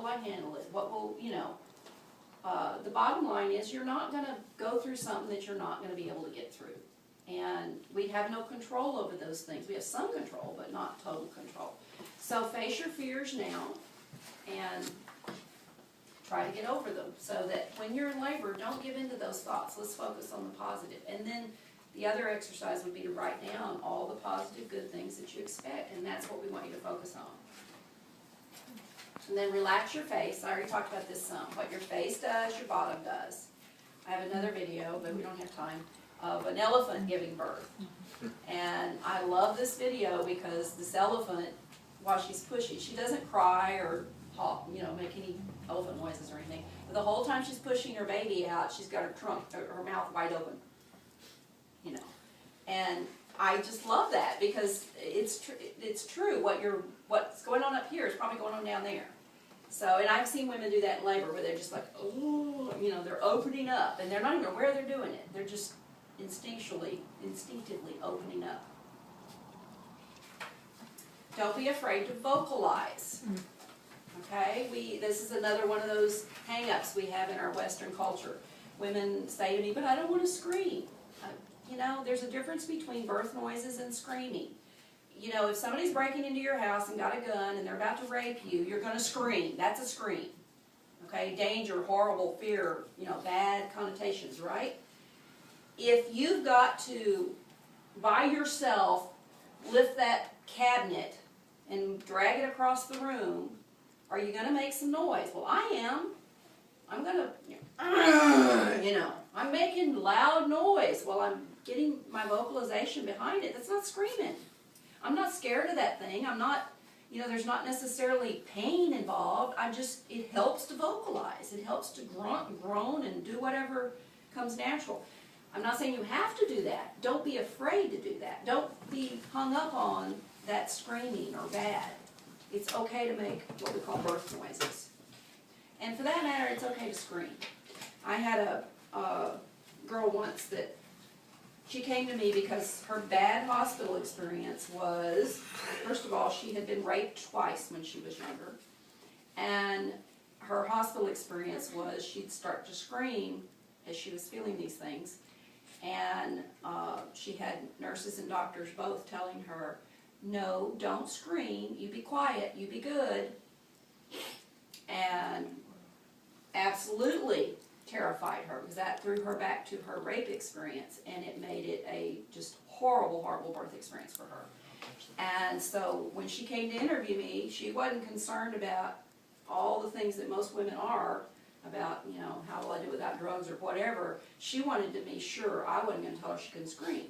will I handle it? What will, you know, the bottom line is you're not going to go through something that you're not going to be able to get through. And we have no control over those things. We have some control, but not total control. So face your fears now and try to get over them so that when you're in labor, don't give in to those thoughts. Let's focus on the positive. And then the other exercise would be to write down all the positive, good things that you expect, and that's what we want you to focus on. And then relax your face. I already talked about this some. What your face does, your bottom does. I have another video, but we don't have time, of an elephant giving birth. And I love this video because this elephant, while she's pushing, she doesn't cry or hop, you know, make any elephant noises or anything. But the whole time she's pushing her baby out, she's got her trunk, her mouth wide open. You know, and I just love that because it's true. What's going on up here is probably going on down there. So, and I've seen women do that in labor where they're just like, oh, you know, they're opening up, and they're not even aware they're doing it. They're just instinctively opening up. Don't be afraid to vocalize. Okay, this is another one of those hang-ups we have in our Western culture. Women say to me, but I don't want to scream. You know, there's a difference between birth noises and screaming. You know, if somebody's breaking into your house and got a gun and they're about to rape you, you're going to scream. That's a scream. Okay, danger, horrible, fear, you know, bad connotations, right? If you've got to, by yourself, lift that cabinet and drag it across the room, are you going to make some noise? Well, I am. I'm going to, you know, I'm making loud noise while I'm getting my vocalization behind it. That's not screaming. I'm not scared of that thing. I'm not, you know, there's not necessarily pain involved. It helps to vocalize. It helps to grunt and groan and do whatever comes natural. I'm not saying you have to do that. Don't be afraid to do that. Don't be hung up on that screaming or bad. It's okay to make what we call birth noises. And for that matter, it's okay to scream. I had a girl once that she came to me because her bad hospital experience was, first of all, she had been raped twice when she was younger. And her hospital experience was she'd start to scream as she was feeling these things. And she had nurses and doctors both telling her, no, don't scream, you be quiet, you be good. And absolutely terrified her because that threw her back to her rape experience, and it made it a just horrible, horrible birth experience for her. And so when she came to interview me, she wasn't concerned about all the things that most women are, about, you know, how will I do without drugs or whatever. She wanted to be sure I wasn't going to tell her she couldn't scream.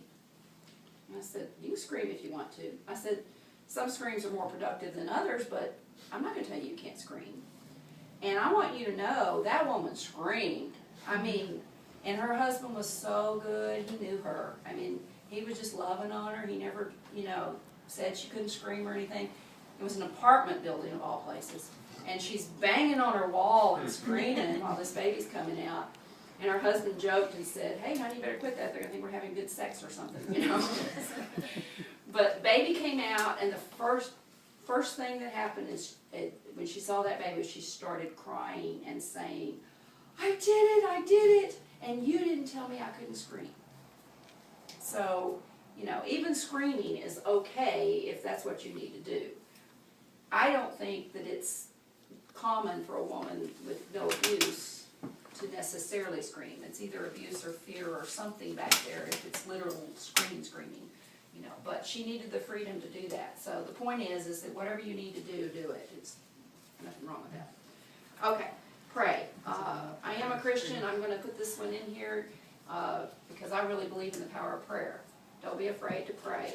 And I said, you can scream if you want to. I said, some screams are more productive than others, but I'm not going to tell you you can't scream. And I want you to know that woman screamed. I mean, and her husband was so good. He knew her. I mean, he was just loving on her. He never, you know, said she couldn't scream or anything. It was an apartment building of all places. And she's banging on her wall and screaming while this baby's coming out. And her husband joked and said, hey, honey, you better quit that. They're going to think we're having good sex or something, you know. But baby came out, and the first thing that happened is when she saw that baby, she started crying and saying, I did it, and you didn't tell me I couldn't scream. So, you know, even screaming is okay if that's what you need to do. I don't think that it's common for a woman with no abuse to necessarily scream. It's either abuse or fear or something back there if it's literal screaming. You know, but she needed the freedom to do that. So the point is that whatever you need to do, do it. It's nothing wrong with that. Okay, pray. I am a Christian. I'm going to put this one in here because I really believe in the power of prayer. Don't be afraid to pray.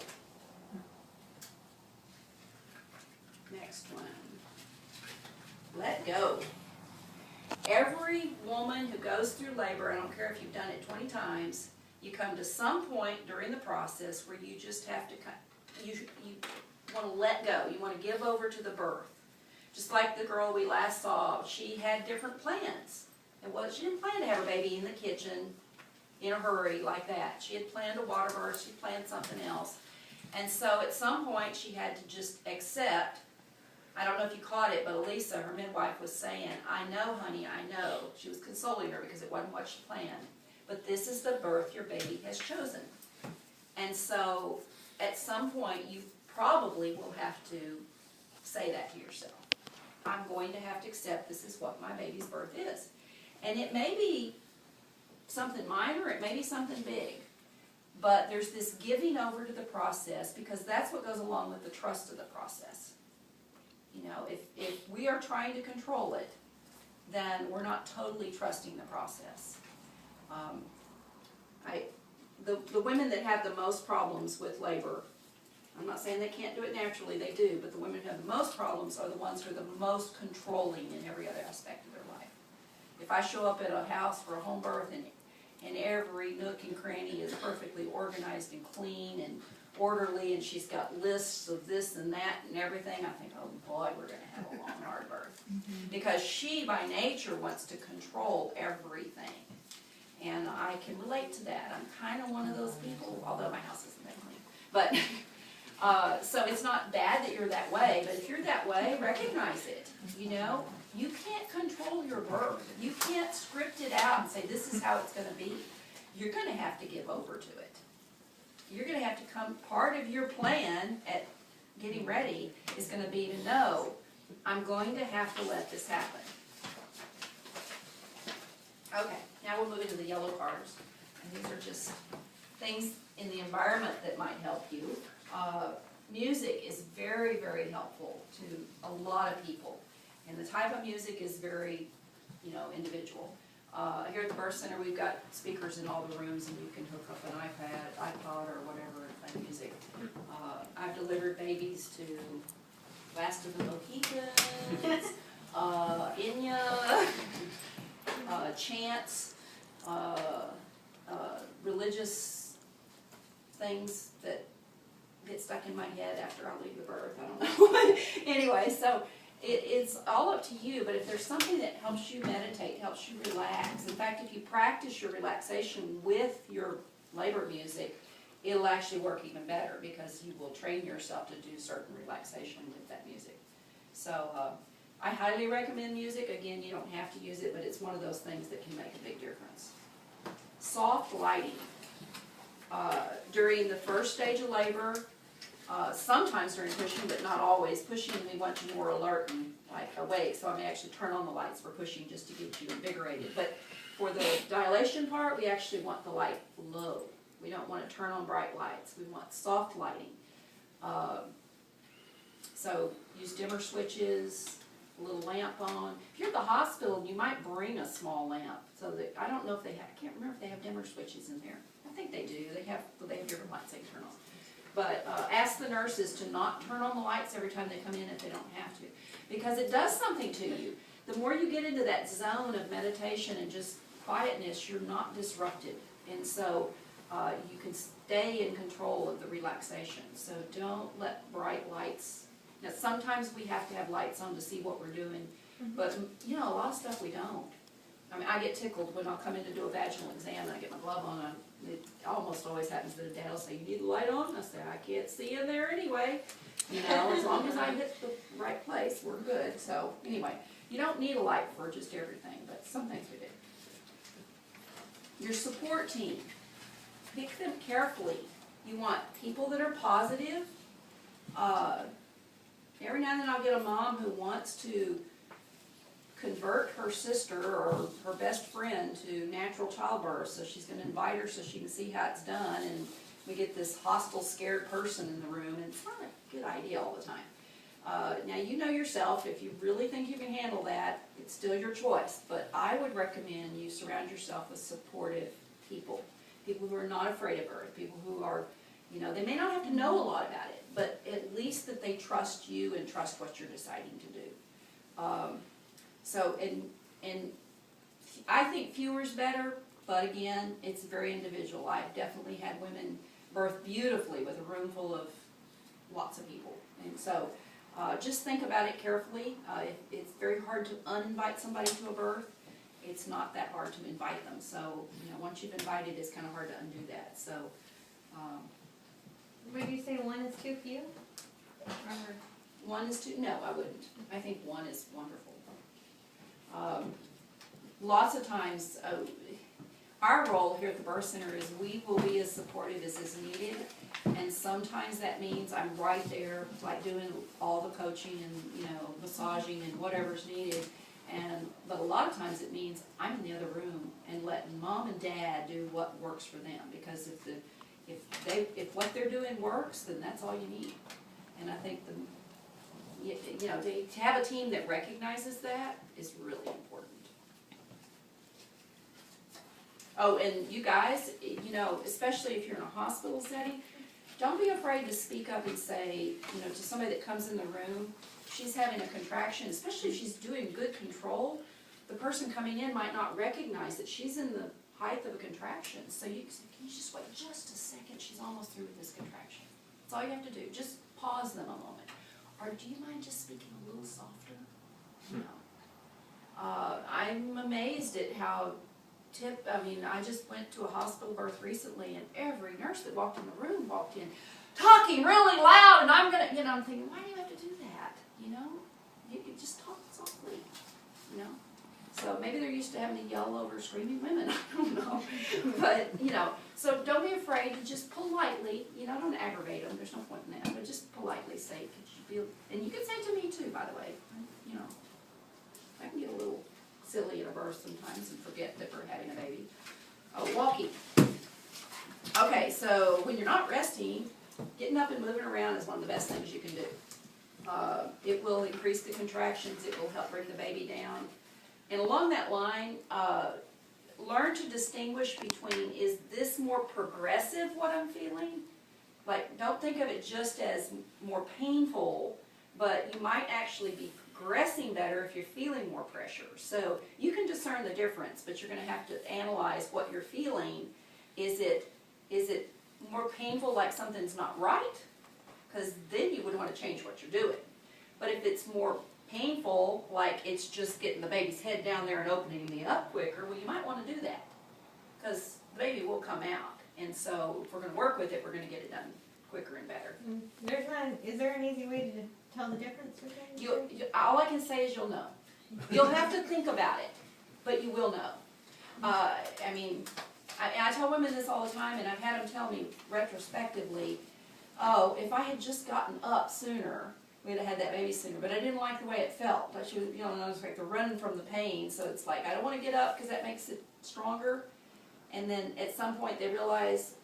Next one. Let go. Every woman who goes through labor, I don't care if you've done it 20 times, you come to some point during the process where you just have to, you want to let go. You want to give over to the birth. Just like the girl we last saw, she had different plans. She didn't plan to have her baby in the kitchen in a hurry like that. She had planned a water birth. She planned something else. And so at some point she had to just accept, I don't know if you caught it, but Elisa, her midwife, was saying, I know, honey, I know. She was consoling her because it wasn't what she planned. But this is the birth your baby has chosen. And so, at some point, you probably will have to say that to yourself. I'm going to have to accept this is what my baby's birth is. And it may be something minor, it may be something big. But there's this giving over to the process, because that's what goes along with the trust of the process. You know, if we are trying to control it, then we're not totally trusting the process. The women that have the most problems with labor, I'm not saying they can't do it naturally, they do, but the women who have the most problems are the ones who are the most controlling in every other aspect of their life. If I show up at a house for a home birth and every nook and cranny is perfectly organized and clean and orderly, and she's got lists of this and that and everything, I think, oh boy, we're going to have a long, hard birth. Because she, by nature, wants to control everything. And I can relate to that. I'm kind of one of those people, although my house isn't that clean. But, so it's not bad that you're that way, but if you're that way, recognize it. You know, you can't control your birth. You can't script it out and say, this is how it's going to be. You're going to have to give over to it. You're going to have to come, part of your plan at getting ready is going to be to know, I'm going to have to let this happen. Okay, now we'll move into the yellow cards. And these are just things in the environment that might help you. Music is very, very helpful to a lot of people. And the type of music is very, you know, individual. Here at the birth center, we've got speakers in all the rooms, and you can hook up an iPad, iPod, or whatever and play music. I've delivered babies to Last of the Mohicans, Enya, chants, religious things that get stuck in my head after I leave the birth. I don't know. Anyway, so it's all up to you, but if there's something that helps you meditate, helps you relax, in fact, if you practice your relaxation with your labor music, it'll actually work even better, because you will train yourself to do certain relaxation with that music. So I highly recommend music. Again, you don't have to use it, but it's one of those things that can make a big difference. Soft lighting. During the first stage of labor, sometimes during pushing, but not always. Pushing, we want you more alert and like awake, so I may actually turn on the lights for pushing just to get you invigorated. But for the dilation part, we actually want the light low. We don't want to turn on bright lights. We want soft lighting. So use dimmer switches, a little lamp on. If you're at the hospital, you might bring a small lamp. So that, I don't know if they have, I can't remember if they have dimmer switches in there. I think they do. They have different lights they can turn on. But ask the nurses to not turn on the lights every time they come in if they don't have to. Because it does something to you. The more you get into that zone of meditation and just quietness, you're not disrupted. And so you can stay in control of the relaxation. So don't let bright lights. Now sometimes we have to have lights on to see what we're doing. But you know, a lot of stuff we don't. I mean, I get tickled when I'll come in to do a vaginal exam and I get my glove on. It almost always happens that a dad will say, you need the light on? I say, I can't see in there anyway. You know, as long as I hit the right place, we're good. So anyway, you don't need a light for just everything, but some things we do. Your support team. Pick them carefully. You want people that are positive. Every now and then I'll get a mom who wants to convert her sister or her best friend to natural childbirth, so she's going to invite her so she can see how it's done, and we get this hostile, scared person in the room, and it's not a good idea all the time. Now you know yourself, if you really think you can handle that, it's still your choice, but I would recommend you surround yourself with supportive people. People who are not afraid of birth, people who are, you know, they may not have to know a lot about it, but at least that they trust you and trust what you're deciding to do. So, and I think fewer is better, but again, it's very individual. I've definitely had women birth beautifully with a room full of lots of people. And so, just think about it carefully. It's very hard to uninvite somebody to a birth. It's not that hard to invite them. So, you know, once you've invited, it's kind of hard to undo that. So, Would you say one is too few? 1 is too, no, I wouldn't. I think 1 is wonderful. Lots of times, our role here at the birth center is we will be as supportive as is needed, and sometimes that means I'm right there, like doing all the coaching and, massaging and whatever's needed. But a lot of times it means I'm in the other room and letting mom and dad do what works for them, because if what they're doing works, then that's all you need. And I think to have a team that recognizes that is really important. Oh, and you guys, especially if you're in a hospital setting, don't be afraid to speak up and say, to somebody that comes in the room, she's having a contraction, especially if she's doing good control. The person coming in might not recognize that she's in the height of a contraction. So you can say, can you just wait just a second? She's almost through with this contraction. That's all you have to do. Just pause them a moment. Or do you mind just speaking a little softer? I'm amazed at how I just went to a hospital birth recently, and every nurse that walked in the room walked in talking really loud, and I'm thinking, why do you have to do that? You could just talk softly, So maybe they're used to having to yell over screaming women, I don't know. But, so don't be afraid to just politely, don't aggravate them, there's no point in that, but just politely say, could you feel, and you can say to me too, by the way, I can get a little silly in a birth sometimes and forget that we're having a baby. Oh, walking. Okay, so when you're not resting, getting up and moving around is one of the best things you can do. It will increase the contractions, it will help bring the baby down. And along that line, learn to distinguish between, is this more progressive, what I'm feeling? Like, don't think of it just as more painful, but you might actually be progressing better if you're feeling more pressure. So you can discern the difference, but you're going to have to analyze what you're feeling. Is it more painful, like something's not right? Because then you would want to change what you're doing. But if it's more painful, like it's just getting the baby's head down there and opening me up quicker, well, you might want to do that, because the baby will come out. And so if we're going to work with it, we're going to get it done quicker and better. Is there an easy way to tell the difference between the two? All I can say is you'll know. You'll have to think about it, but you will know. I tell women this all the time, and I've had them tell me retrospectively, oh, if I had just gotten up sooner, we'd have had that baby sooner, but I didn't like the way it felt. But she was, I was like, they're running from the pain, so it's like, I don't want to get up because that makes it stronger. And then at some point they realize,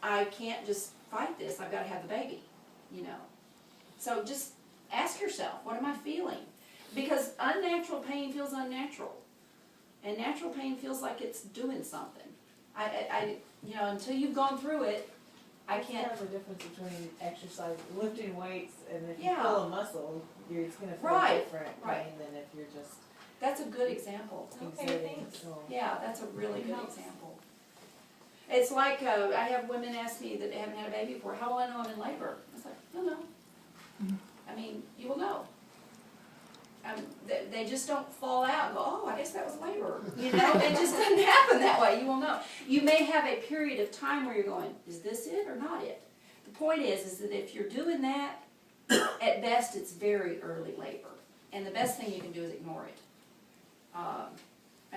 I can't just fight this, I've got to have the baby, So just ask yourself, what am I feeling? Because unnatural pain feels unnatural. And natural pain feels like it's doing something. Until you've gone through it, I can't. There's a difference between exercise, lifting weights, and if you pull a muscle, it's going to feel different pain than if you're just. That's a good example. Okay, thanks. Yeah, that's a really good example. It's like I have women ask me that they haven't had a baby before, how will I know I'm in labor? I was like, you'll know. You will know. They just don't fall out and go, oh, I guess that was labor. It just doesn't happen that way. You will know. You may have a period of time where you're going, is this it or not it? The point is that if you're doing that, at best it's very early labor. And the best thing you can do is ignore it. I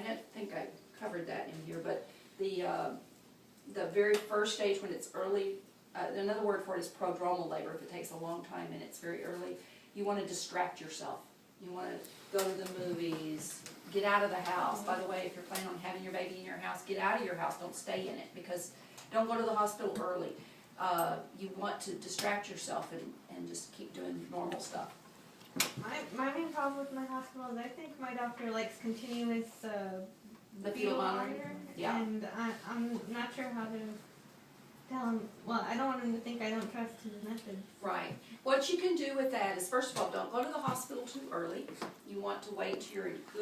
don't think I covered that in here, but the very first stage when it's early, another word for it is prodromal labor, if it takes a long time and it's very early, you want to distract yourself. You want to go to the movies, get out of the house. By the way, if you're planning on having your baby in your house, get out of your house, don't stay in it, because don't go to the hospital early. You want to distract yourself and just keep doing normal stuff. My main problem with my hospital is I think my doctor likes continuous The fetal monitoring? Yeah. And I'm not sure how to tell him, well, I don't want him to think I don't trust his method. Right. What you can do with that is, first of all, don't go to the hospital too early. You want to wait till you're in good